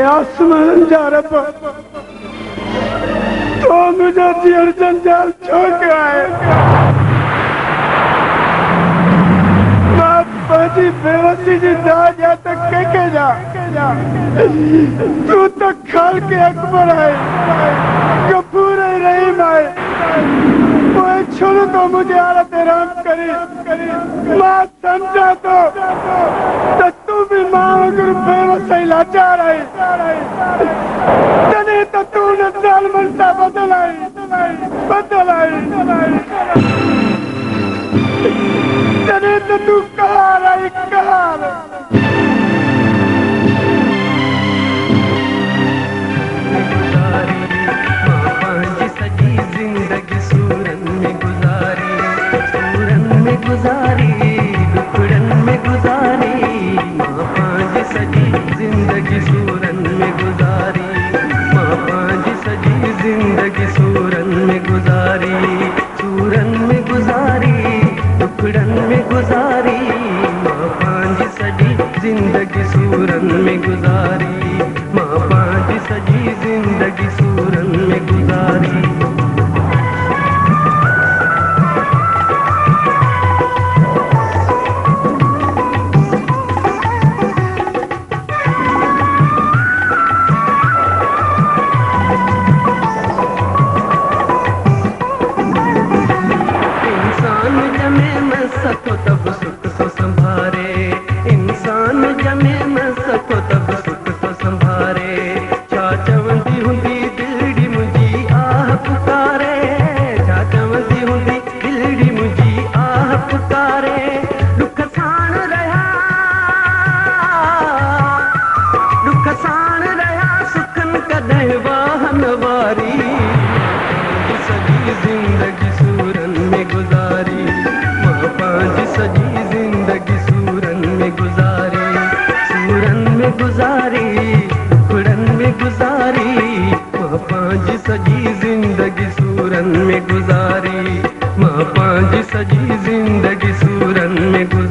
आसमान जा रहा तो मुझे जीवन जंजाल छोड़ के आए। बाजी बेवसी जी जा तक के जा तू तो खाल के अकबर है गफूर रहीम है वो छोड़ तो मुझे आरत राम करी माँ समझा तो तू भी माँ अगर बेवसी लाचार है तने तो तूने जाल मनता बदलाई तने तो तू कहाँ रही सजी जिंदगी सूरन में गुजारी दुखड़न में गुजारी माँ पांच सजी जिंदगी सूरन में गुजारी माँ पांच सजी जिंदगी सूरन में गुजारी दुखड़न में गुजारी माँ पांच सजी जिंदगी सूरन में गुजारी माँ पांच सजी जिंदगी सूरन में गुजारी। सको तब सुख तो संभारे इंसान जमे न सको तब सुख तो संभारे चाचवंदी हुंदी दिलड़ी मुझी आह पुकारे चाचवंदी हुंदी दिलड़ी मुझी आह पुकारे दुख साण रहा सुखन कदह वाहन वारी सजी जिंदगी सूरन में गुजारी पांच सजी जिंदगी सूरन में गुजारी दुखड़न में गुजारी माँ पांच सजी जिंदगी सूरन में गुजारी माँ पांच सजी जिंदगी सूरन में गुजारी।